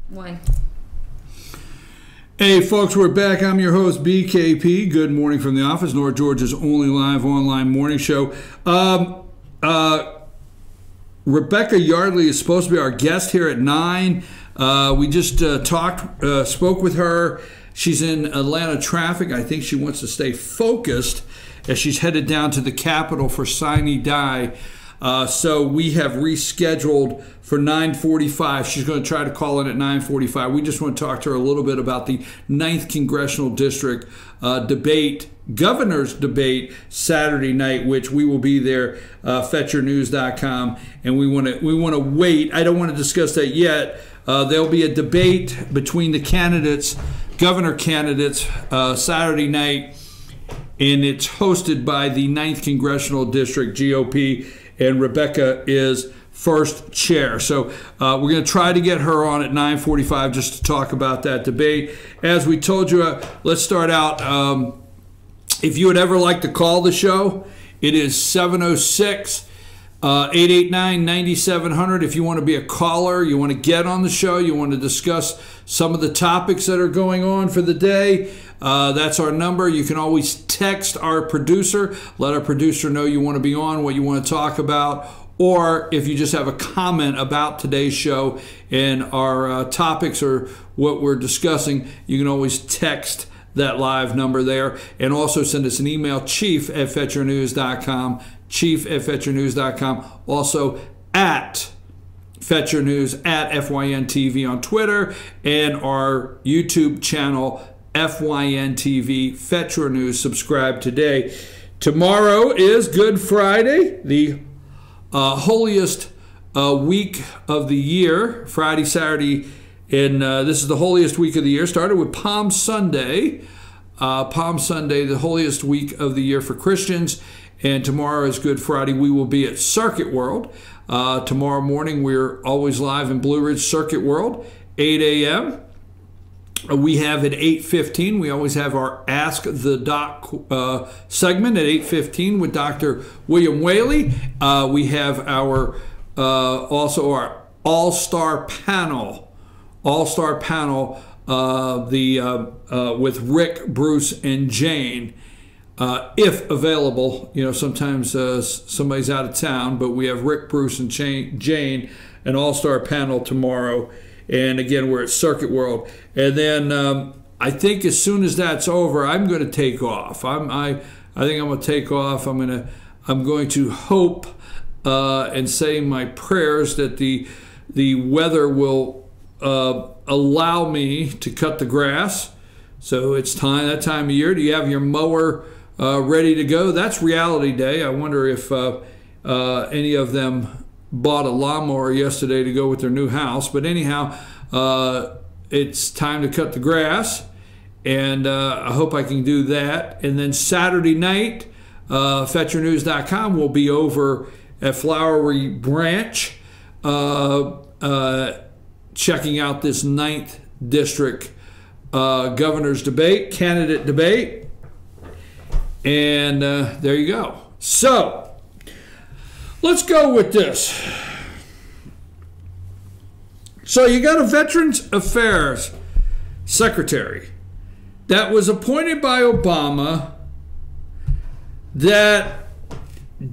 One. Hey folks, we're back. I'm your host, BKP. Good morning from the office, North Georgia's only live online morning show. Rebecca Yardley is supposed to be our guest here at 9. We just spoke with her. She's in Atlanta traffic. I think she wants to stay focused as she's headed down to the Capitol for Sine Die. So we have rescheduled for 9:45. She's going to try to call in at 9:45. We just want to talk to her a little bit about the 9th Congressional District debate, governor's debate, Saturday night, which we will be there, FetcherNews.com, and we want to wait. I don't want to discuss that yet. There'll be a debate between the candidates, governor candidates, Saturday night, and it's hosted by the 9th Congressional District GOP, and Rebecca is first chair. So we're going to try to get her on at 9:45 just to talk about that debate. As we told you, let's start out. If you would ever like to call the show, it is 706-889-9700. If you want to be a caller, you want to get on the show, you want to discuss some of the topics that are going on for the day, that's our number. You can always text our producer, let our producer know you want to be on, what you want to talk about, or if you just have a comment about today's show and our topics or what we're discussing, you can always text that live number there, and also send us an email, chief@FetcherNews.com, chief@FetcherNews.com, also at Fetcher News, at FYN-TV on Twitter, and our YouTube channel, FYN-TV, Fetcher News. Subscribe today. Tomorrow is Good Friday, the holiest week of the year, Friday, Saturday, and this is the holiest week of the year. Started with Palm Sunday. Palm Sunday, the holiest week of the year for Christians, and tomorrow is Good Friday. We will be at Circuit World. Tomorrow morning, we're always live in Blue Ridge Circuit World, 8 a.m. We have at 8:15, we always have our Ask the Doc segment at 8:15 with Dr. William Whaley. We have our also our All-Star Panel, with Rick, Bruce, and Jane, if available. You know, sometimes somebody's out of town, but we have Rick, Bruce, and Jane, an All-Star Panel tomorrow. And again, we're at Circuit World. And then I think as soon as that's over, I'm going to take off. I think I'm going to take off. I'm going to hope and say my prayers that the weather will allow me to cut the grass. So it's that time of year. Do you have your mower ready to go? That's Reality Day. I wonder if any of them bought a lawnmower yesterday to go with their new house. But anyhow, it's time to cut the grass, and I hope I can do that. And then Saturday night, FetcherNews.com will be over at Flowery Branch, checking out this 9th District governor's debate, candidate debate. And there you go. So let's go with this. So you got a Veterans Affairs Secretary that was appointed by Obama that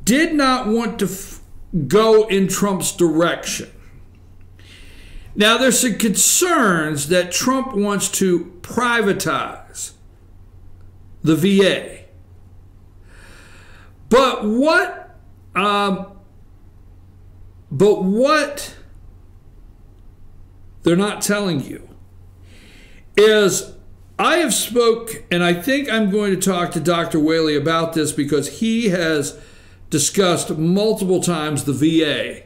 did not want to go in Trump's direction. Now, there's some concerns that Trump wants to privatize the VA. But what they're not telling you is, I have spoke, and I think I'm going to talk to Dr. Whaley about this because he has discussed multiple times the VA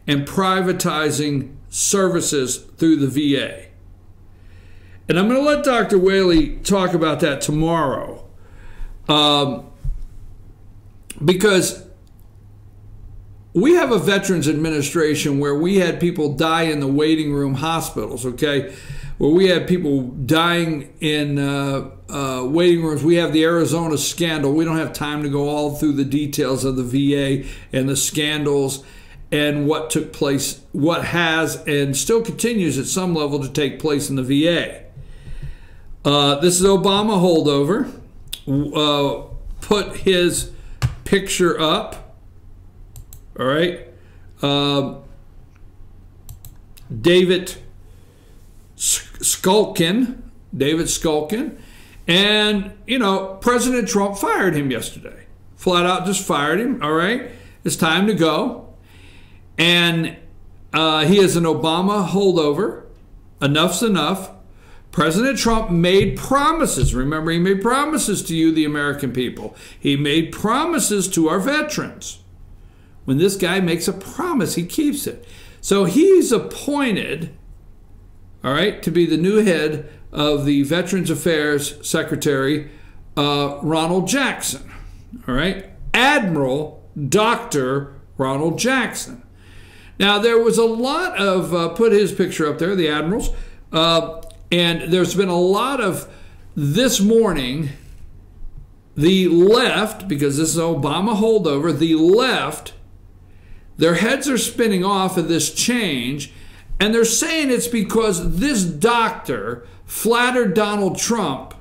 and privatizing services through the VA. And I'm going to let Dr. Whaley talk about that tomorrow, because we have a Veterans Administration where we had people die in the waiting room hospitals, okay, where we had people dying in waiting rooms. We have the Arizona scandal. We don't have time to go all through the details of the VA and the scandals and what took place, what has and still continues at some level to take place in the VA. This is Obama holdover. Put his picture up. All right. David Shulkin. And, you know, President Trump fired him yesterday. Flat out just fired him. All right. It's time to go. And he is an Obama holdover. Enough's enough. President Trump made promises. Remember, he made promises to you, the American people. He made promises to our veterans. When this guy makes a promise, he keeps it. So he's appointed, all right, to be the new head of the Veterans Affairs Secretary, Ronald Jackson. All right, Admiral Dr. Ronald Jackson. Now, there was a lot of, put his picture up there, the admirals, and there's been a lot of, this morning, the left, because this is Obama holdover, the left, their heads are spinning off of this change, and they're saying it's because this doctor flattered Donald Trump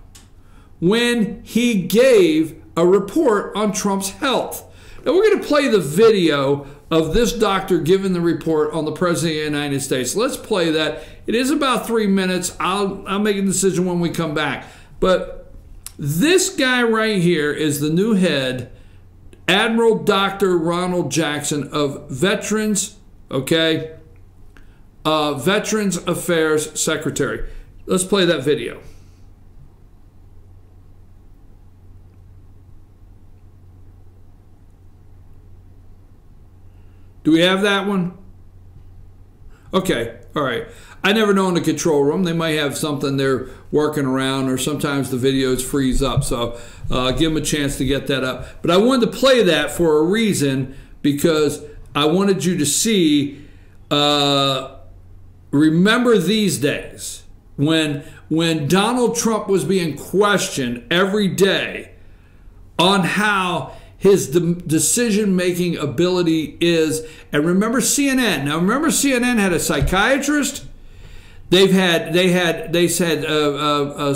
when he gave a report on Trump's health. Now, we're going to play the video of this doctor giving the report on the President of the United States. Let's play that. It is about 3 minutes. I'll make a decision when we come back. But this guy right here is the new head, Admiral Dr. Ronald Jackson of Veterans, okay? Veterans Affairs Secretary. Let's play that video. Do we have that one? Okay, all right. I never know in the control room. They might have something they're working around, or sometimes the videos freeze up. So give them a chance to get that up. But I wanted to play that for a reason, because I wanted you to see, remember these days when Donald Trump was being questioned every day on how his decision-making ability is. And remember CNN. Now remember, CNN had a psychiatrist. They said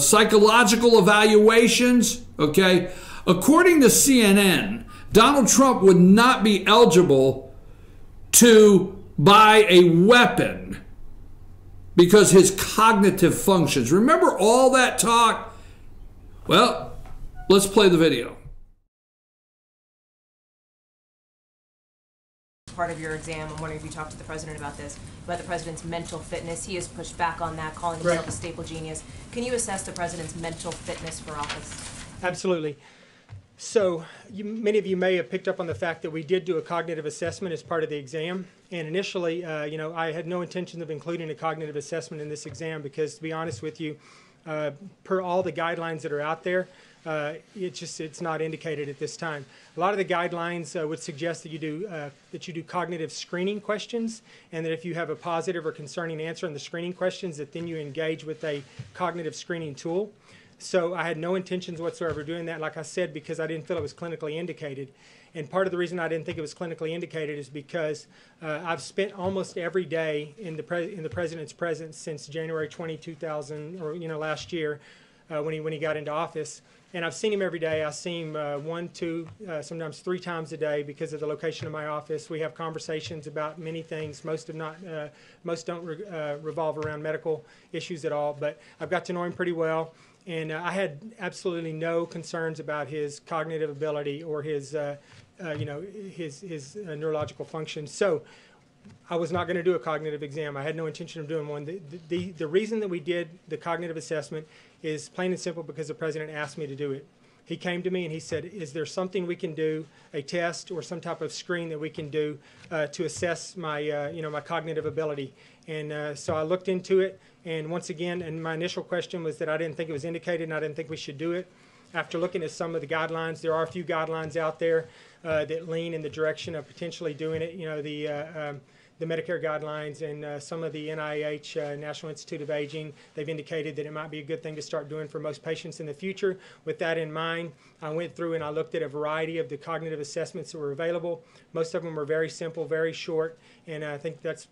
psychological evaluations. Okay, according to CNN, Donald Trump would not be eligible to buy a weapon because his cognitive functions. Remember all that talk? Well, let's play the video. Part of your exam, I'm wondering if you talked to the president about this, about the president's mental fitness. He has pushed back on that, calling himself a staple genius. Can you assess the president's mental fitness for office? Absolutely. So many of you may have picked up on the fact that we did do a cognitive assessment as part of the exam. And initially, I had no intention of including a cognitive assessment in this exam because, to be honest with you, per all the guidelines that are out there, it's not indicated at this time. A lot of the guidelines would suggest that you do cognitive screening questions, and that if you have a positive or concerning answer in the screening questions, that then you engage with a cognitive screening tool. So I had no intentions whatsoever of doing that, like I said, because I didn't feel it was clinically indicated. And part of the reason I didn't think it was clinically indicated is because I've spent almost every day in the president's presence since January 20, 2000, or last year, when he got into office. And I've seen him every day. I see him 1, 2, sometimes 3 times a day because of the location of my office. We have conversations about many things. Most don't revolve around medical issues at all. But I've got to know him pretty well, and I had absolutely no concerns about his cognitive ability or his neurological function. So I was not going to do a cognitive exam. I had no intention of doing one. The reason that we did the cognitive assessment is plain and simple because the president asked me to do it. He came to me and he said, is there something we can do, a test or some type of screen that we can do to assess my, my cognitive ability? And so I looked into it, and once again, and my initial question was that I didn't think it was indicated and I didn't think we should do it. After looking at some of the guidelines, there are a few guidelines out there that lean in the direction of potentially doing it. the Medicare guidelines and some of the NIH, National Institute of Aging. They've indicated that it might be a good thing to start doing for most patients in the future. With that in mind, I went through and I looked at a variety of the cognitive assessments that were available. Most of them were very simple, very short, and I think that's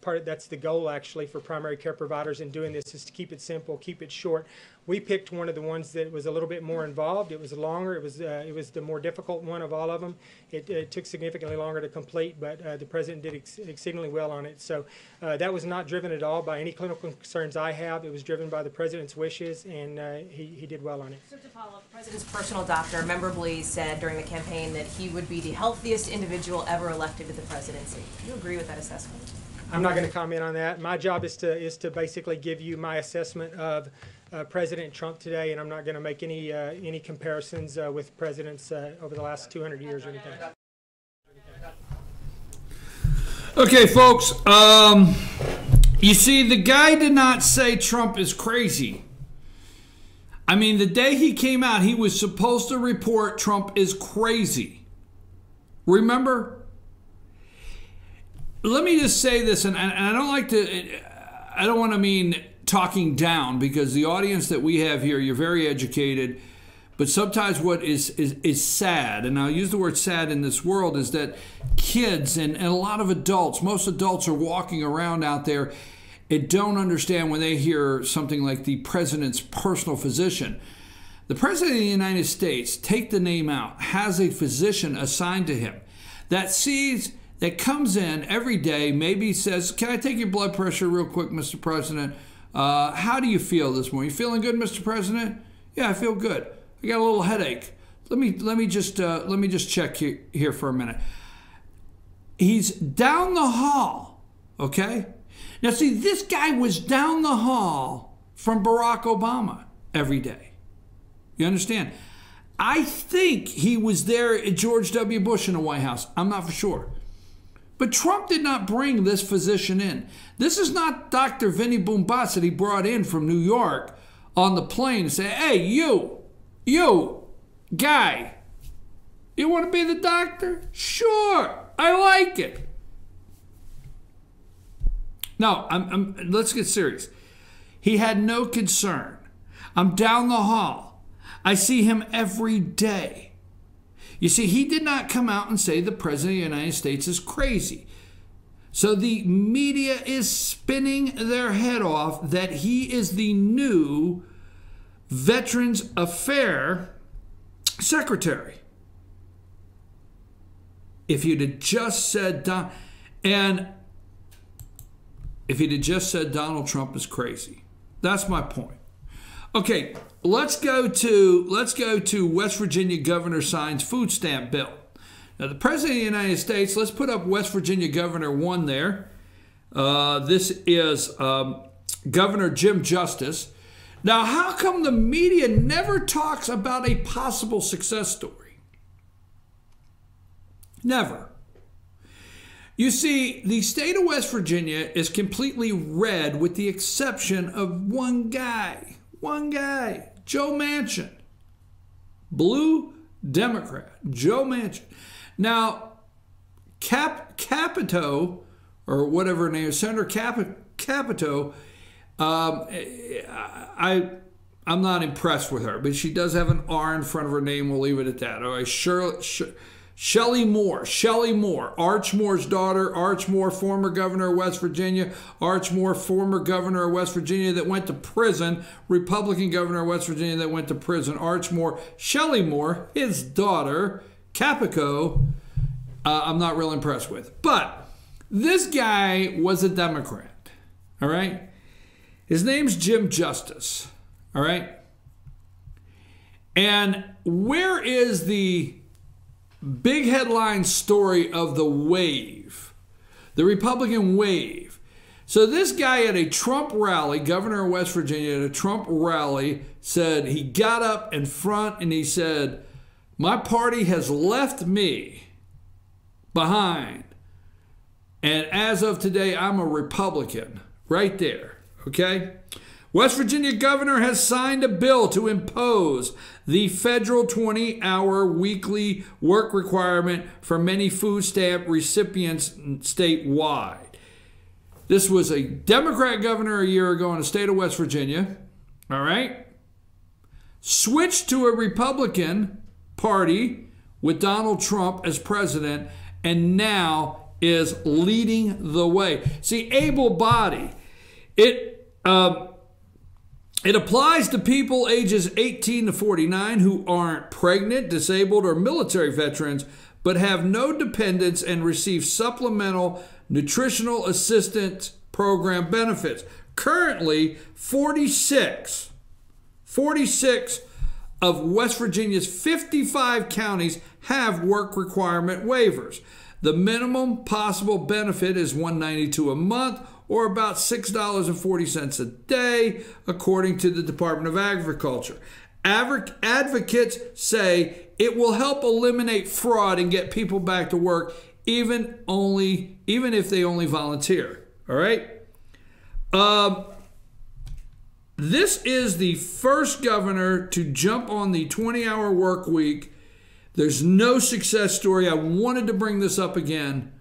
the goal actually for primary care providers in doing this, is to keep it simple, keep it short. We picked one of the ones that was a little bit more involved. It was longer. It was the more difficult one of all of them. It took significantly longer to complete, but the president did exceedingly well on it. So that was not driven at all by any clinical concerns I have. It was driven by the president's wishes, and he did well on it. So to follow up, the president's personal doctor memorably said during the campaign that he would be the healthiest individual ever elected to the presidency. Do you agree with that assessment? I'm not going to comment on that. My job is to basically give you my assessment of President Trump today, and I'm not going to make any comparisons with presidents over the last 200 years or anything. Okay, folks. You see, the guy did not say Trump is crazy. I mean, the day he came out, he was supposed to report Trump is crazy. Remember? Let me just say this, and I don't like to, I don't want to mean talking down, because the audience that we have here, you're very educated, but sometimes what is sad, and I'll use the word sad in this world, is that kids and a lot of adults, most adults are walking around out there and don't understand when they hear something like the president's personal physician. The president of the United States, take the name out, has a physician assigned to him that comes in every day, maybe says, "Can I take your blood pressure real quick, Mr. President? How do you feel this morning? You feeling good, Mr. President?" "Yeah, I feel good. I got a little headache. Let me just check here for a minute." He's down the hall, okay? Now see, this guy was down the hall from Barack Obama every day. You understand? I think he was there at George W. Bush in the White House. I'm not for sure. But Trump did not bring this physician in. This is not Dr. Vinny Boombas that he brought in from New York on the plane and say, "Hey, you, guy, you want to be the doctor? Sure, I like it." No, let's get serious. He had no concern. I'm down the hall. I see him every day. You see, he did not come out and say the President of the United States is crazy. So the media is spinning their head off that he is the new Veterans Affairs Secretary. If you'd have just said Donald Trump is crazy. That's my point. Okay, let's go to West Virginia governor signs food stamp bill. Now, the President of the United States, let's put up West Virginia Governor 1 there. This is Governor Jim Justice. Now, how come the media never talks about a possible success story? Never. You see, the state of West Virginia is completely red with the exception of one guy, Joe Manchin, blue Democrat, Joe Manchin. Now, Capito, or whatever her name is, Senator Capito, I'm not impressed with her, but she does have an R in front of her name. We'll leave it at that. All right, Shelley Moore, Arch Moore's daughter. Arch Moore, former governor of West Virginia. Arch Moore, former governor of West Virginia that went to prison. Republican governor of West Virginia that went to prison. Arch Moore. Shelley Moore, his daughter, Capito, I'm not real impressed with. But this guy was a Democrat, all right? His name's Jim Justice, all right? And where is the big headline story of the wave, the Republican wave? So this guy at a Trump rally, governor of West Virginia, at a Trump rally, said he got up in front and he said, "My party has left me behind. And as of today, I'm a Republican." Right there, okay? West Virginia governor has signed a bill to impose the federal 20-hour weekly work requirement for many food stamp recipients statewide. This was a Democrat governor a year ago in the state of West Virginia. All right. Switched to a Republican Party with Donald Trump as president, and now is leading the way. See, able-bodied, it applies to people ages 18 to 49 who aren't pregnant, disabled, or military veterans, but have no dependents and receive supplemental nutritional assistance program benefits. Currently, 46 of West Virginia's 55 counties have work requirement waivers. The minimum possible benefit is $192 a month, or about $6.40 a day, according to the Department of Agriculture. Advocates say it will help eliminate fraud and get people back to work, even if they only volunteer. All right. This is the first governor to jump on the 20-hour work week. There's no success story. I wanted to bring this up again.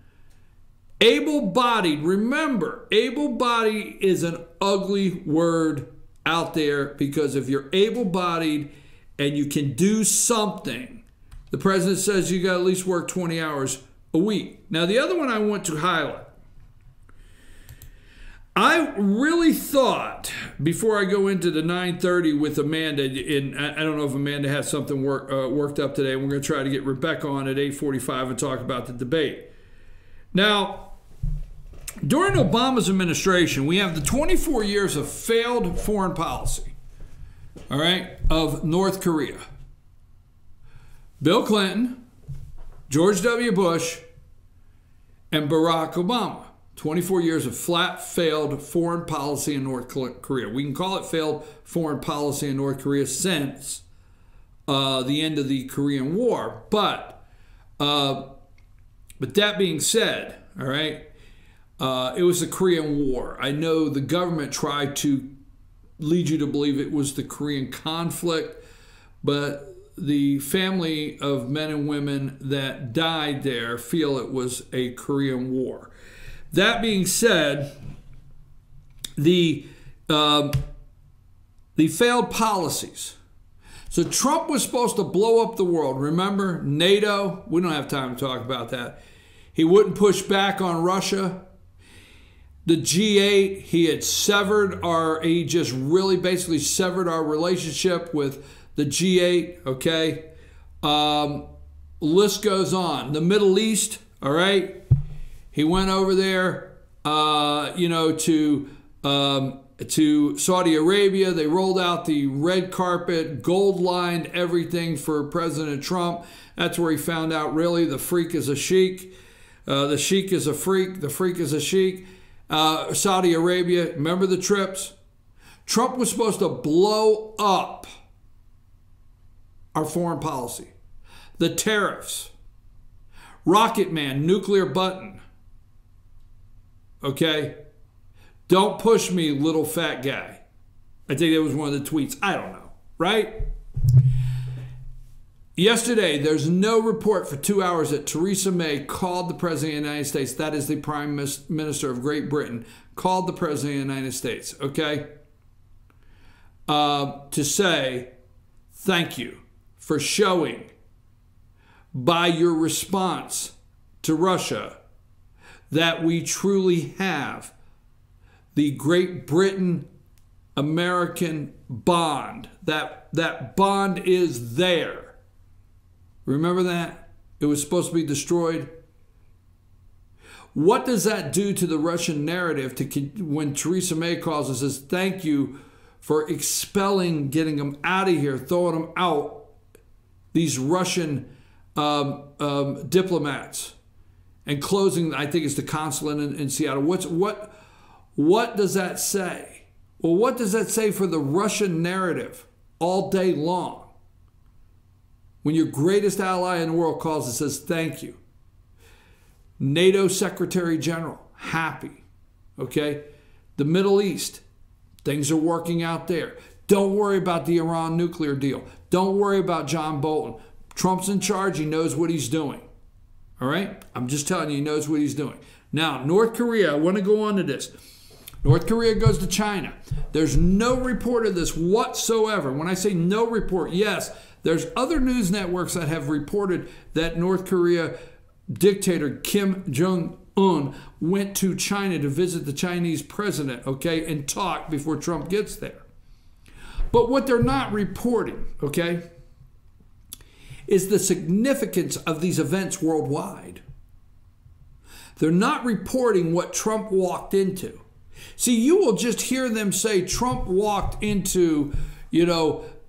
Able-bodied, remember, able-bodied is an ugly word out there, because if you're able-bodied and you can do something, the president says you got to at least work 20 hours a week. Now, the other one I want to highlight, I really thought, before I go into the 9:30 with Amanda, and I don't know if Amanda has something worked up today, we're going to try to get Rebecca on at 8:45 and talk about the debate. Now, during Obama's administration, we have the 24 years of failed foreign policy, all right, of North Korea. Bill Clinton, George W. Bush, and Barack Obama. 24 years of flat failed foreign policy in North Korea. We can call it failed foreign policy in North Korea since the end of the Korean War. But that being said, all right, it was the Korean War. I know the government tried to lead you to believe it was the Korean conflict, but the family of men and women that died there feel it was a Korean War. That being said, the failed policies. So Trump was supposed to blow up the world. Remember, NATO? We don't have time to talk about that. He wouldn't push back on Russia. The G8, he just really basically severed our relationship with the G8, okay? List goes on. The Middle East, all right? He went over there, to Saudi Arabia. They rolled out the red carpet, gold-lined everything for President Trump. That's where he found out, really, the freak is a sheik. The sheik is a freak. The freak is a sheik. Saudi Arabia, remember the trips? Trump was supposed to blow up our foreign policy. The tariffs. Rocket Man, nuclear button. Okay? Don't push me, little fat guy. I think that was one of the tweets. I don't know, right? Yesterday, there's no report for 2 hours that Theresa May called the President of the United States. That is the Prime Minister of Great Britain. Called the President of the United States, okay? To say, thank you for showing by your response to Russia that we truly have the Great Britain American bond. That bond is there. Remember that? It was supposed to be destroyed. What does that do to the Russian narrative when Theresa May calls and says, thank you for expelling, getting them out of here, throwing them out, these Russian diplomats, and closing, I think it's the consulate in Seattle. What does that say? Well, what does that say for the Russian narrative all day long? When your greatest ally in the world calls and says, thank you. NATO Secretary General, happy. Okay? The Middle East, things are working out there. Don't worry about the Iran nuclear deal. Don't worry about John Bolton. Trump's in charge. He knows what he's doing. All right? I'm just telling you, he knows what he's doing. Now, North Korea, I want to go on to this. North Korea goes to China. There's no report of this whatsoever. When I say no report, yes, there's other news networks that have reported that North Korea dictator Kim Jong-un went to China to visit the Chinese president, okay, and talk before Trump gets there. But what they're not reporting, okay, is the significance of these events worldwide. They're not reporting what Trump walked into. See, you will just hear them say Trump walked into,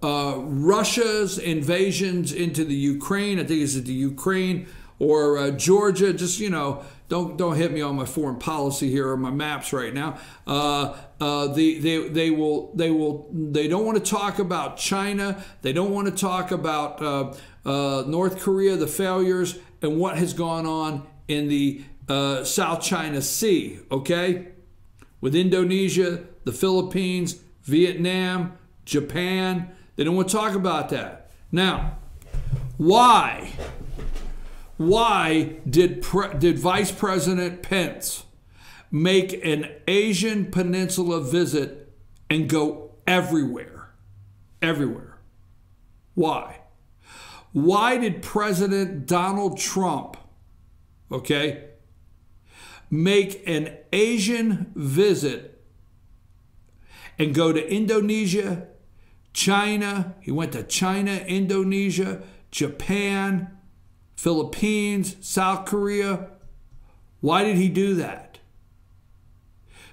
Russia's invasions into the Ukraine. I think it's the Ukraine or Georgia. Just, don't hit me on my foreign policy here or my maps right now. They don't want to talk about China. They don't want to talk about North Korea, the failures, and what has gone on in the South China Sea, okay? With Indonesia, the Philippines, Vietnam, Japan. They don't want to talk about that. Now, why did Vice President Pence make an Asian Peninsula visit and go everywhere? Everywhere. Why? Why did President Donald Trump, okay, make an Asian visit and go to Indonesia, China? He went to China, Indonesia, Japan, Philippines, South Korea. Why did he do that?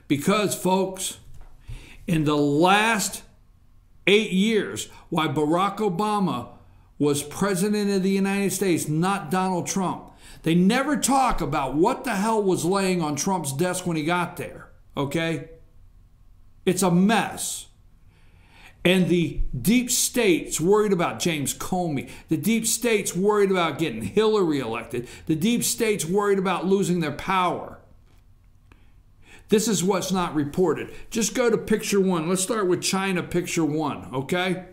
Because, folks, in the last 8 years, while Barack Obama was president of the United States, not Donald Trump, they never talk about what the hell was laying on Trump's desk when he got there, okay? It's a mess. And the deep state's worried about James Comey. The deep state's worried about getting Hillary elected. The deep state's worried about losing their power. This is what's not reported. Just go to picture one. Let's start with China, picture one, okay?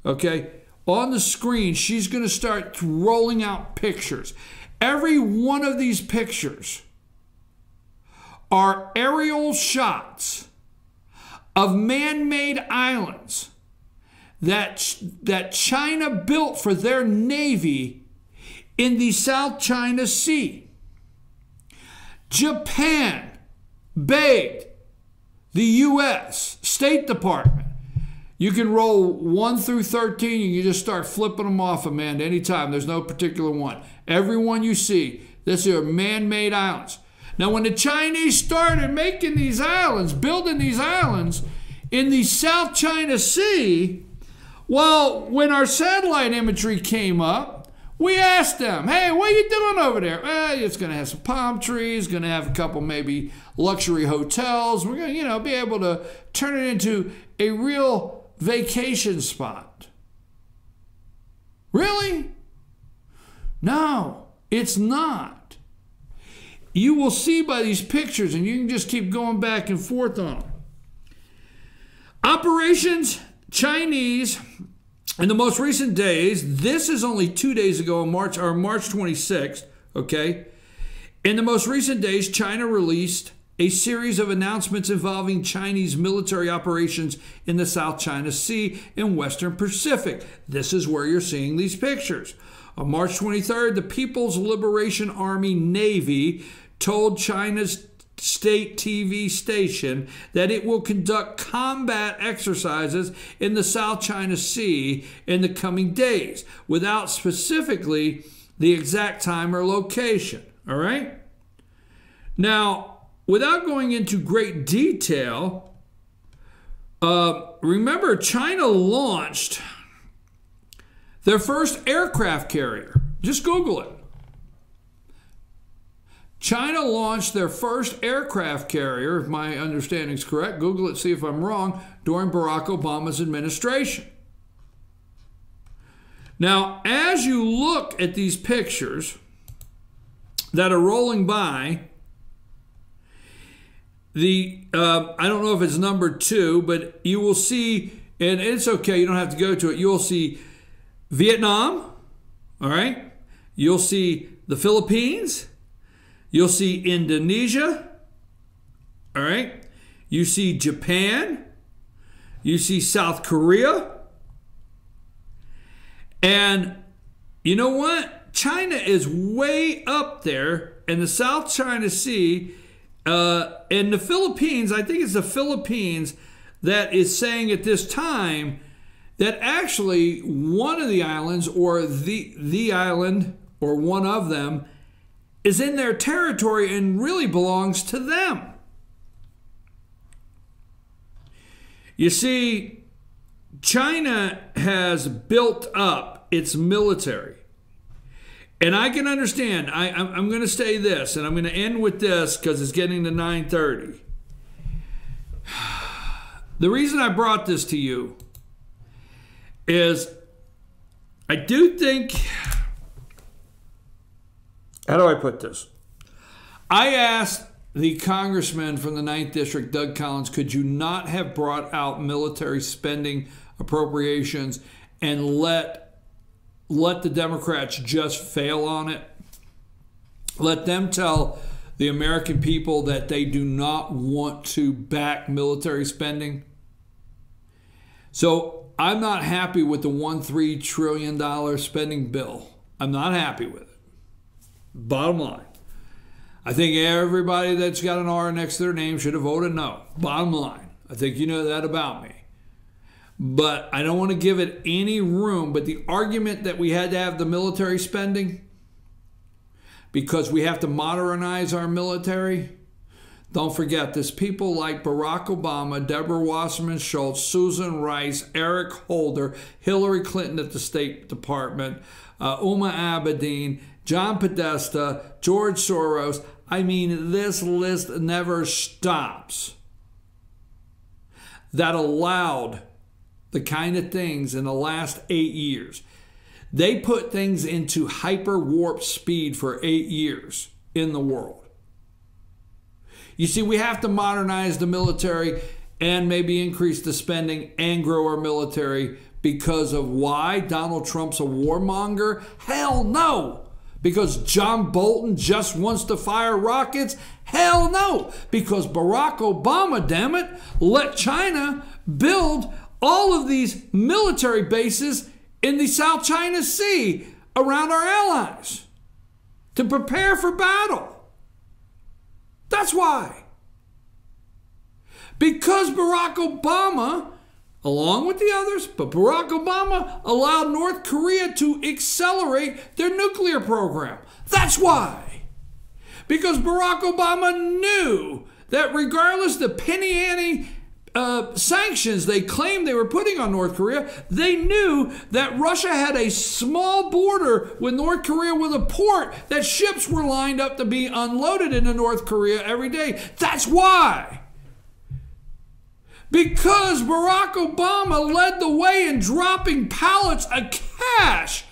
Okay? On the screen, she's going to start rolling out pictures. Every one of these pictures are aerial shots of man-made islands that China built for their navy in the South China Sea. Japan begged the U.S. State Department. You can roll 1 through 13. You can just start flipping them off, Amanda, anytime. There's no particular one. Every one you see, this are man-made islands. Now, when the Chinese started making these islands, building these islands in the South China Sea, well, when our satellite imagery came up, we asked them, hey, what are you doing over there? Well, it's going to have some palm trees, going to have a couple maybe luxury hotels. We're going to, be able to turn it into a real vacation spot. Really? No, it's not. You will see by these pictures, and you can just keep going back and forth on them. Operations Chinese in the most recent days, this is only 2 days ago on March 26th, okay? In the most recent days, China released a series of announcements involving Chinese military operations in the South China Sea and Western Pacific. This is where you're seeing these pictures. On March 23rd, the People's Liberation Army Navy told China's state TV station that it will conduct combat exercises in the South China Sea in the coming days, without specifically the exact time or location. All right? Now, without going into great detail, remember China launched their first aircraft carrier. Just Google it. China launched their first aircraft carrier, if my understanding is correct. Google it, see if I'm wrong, during Barack Obama's administration. Now, as you look at these pictures that are rolling by, I don't know if it's number 2, but you will see, and it's okay, you don't have to go to it, you'll see Vietnam, all right? You'll see the Philippines, You'll see Indonesia. All right. You see Japan. You see South Korea. And you know what? China is way up there in the South China Sea. And the Philippines, I think it's the Philippines that is saying at this time that actually one of the islands, or the island, or one of them, is in their territory and really belongs to them. You see, China has built up its military. And I can understand. I'm going to say this, and I'm going to end with this because it's getting to 9:30. The reason I brought this to you is I do think, how do I put this? I asked the congressman from the 9th District, Doug Collins, could you not have brought out military spending appropriations and let the Democrats just fail on it? Let them tell the American people that they do not want to back military spending. So I'm not happy with the $1.3 trillion spending bill. I'm not happy with it. Bottom line. I think everybody that's got an R next to their name should have voted no. Bottom line. I think you know that about me. But I don't want to give it any room. But the argument that we had to have the military spending because we have to modernize our military, don't forget, there's people like Barack Obama, Deborah Wasserman Schultz, Susan Rice, Eric Holder, Hillary Clinton at the State Department, Uma Abedin, John Podesta, George Soros. I mean, this list never stops. That allowed the kind of things in the last 8 years. They put things into hyper warp speed for 8 years in the world. You see, we have to modernize the military and maybe increase the spending and grow our military because of why? Donald Trump's a warmonger? Hell no! Because John Bolton just wants to fire rockets? Hell no! Because Barack Obama, damn it, let China build all of these military bases in the South China Sea around our allies to prepare for battle. That's why. Because Barack Obama, along with the others, but Barack Obama allowed North Korea to accelerate their nuclear program. That's why. Because Barack Obama knew that regardless the penny-ante sanctions they claimed they were putting on North Korea, they knew that Russia had a small border with North Korea with a port that ships were lined up to be unloaded into North Korea every day. That's why. Because Barack Obama led the way in dropping pallets of cash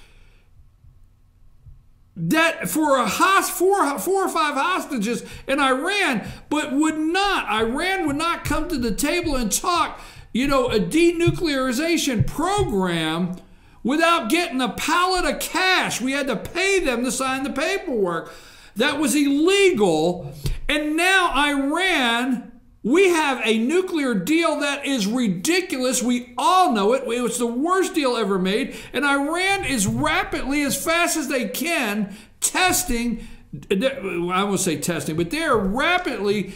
that for four or five hostages in Iran, but Iran would not come to the table and talk, a denuclearization program without getting a pallet of cash. We had to pay them to sign the paperwork. That was illegal. And now Iran, we have a nuclear deal that is ridiculous. We all know it. It was the worst deal ever made. And Iran is rapidly, as fast as they can, testing, I won't say testing, but they're rapidly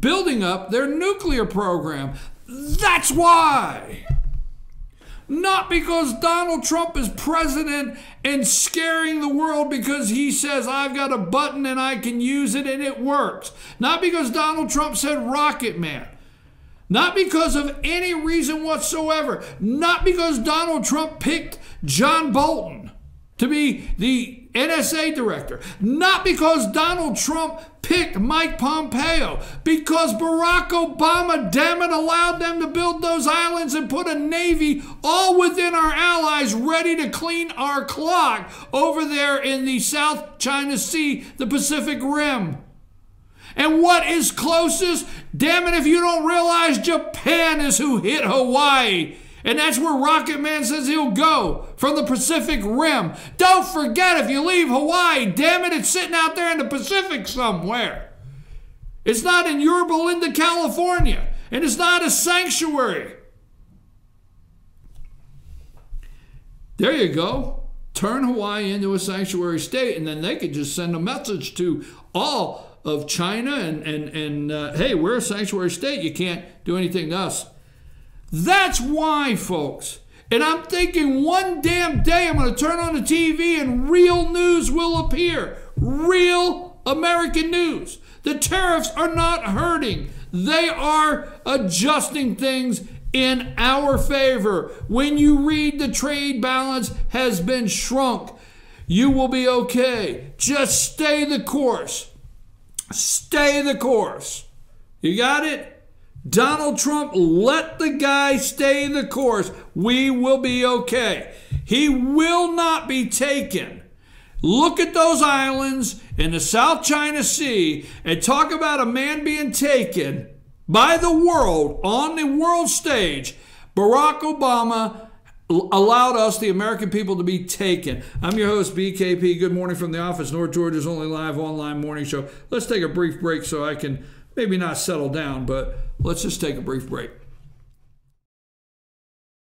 building up their nuclear program. That's why. Not because Donald Trump is president and scaring the world because he says, I've got a button and I can use it and it works. Not because Donald Trump said Rocket Man. Not because of any reason whatsoever. Not because Donald Trump picked John Bolton to be the NSA director. Not because Donald Trump picked Mike Pompeo. Because Barack Obama, damn it, allowed them to build those islands and put a navy all within our allies ready to clean our clock over there in the South China Sea, the Pacific Rim. And what is closest? Damn it, if you don't realize Japan is who hit Hawaii And that's where Rocket Man says he'll go, from the Pacific Rim. Don't forget, if you leave Hawaii, damn it, it's sitting out there in the Pacific somewhere. It's not in Yorba Linda, California, and it's not a sanctuary. There you go. Turn Hawaii into a sanctuary state, and then they could just send a message to all of China and hey, we're a sanctuary state. You can't do anything to us. That's why, folks. And I'm thinking one damn day I'm going to turn on the TV and real news will appear. Real American news. The tariffs are not hurting. They are adjusting things in our favor. When you read the trade balance has been shrunk, you will be okay. Just stay the course. Stay the course. You got it? Donald Trump, let the guy stay the course. We will be okay. He will not be taken. Look at those islands in the South China Sea and talk about a man being taken by the world on the world stage. Barack Obama allowed us, the American people, to be taken. I'm your host, BKP. Good morning from the office, North Georgia's only live online morning show. Let's take a brief break so I can maybe not settle down, but let's just take a brief break.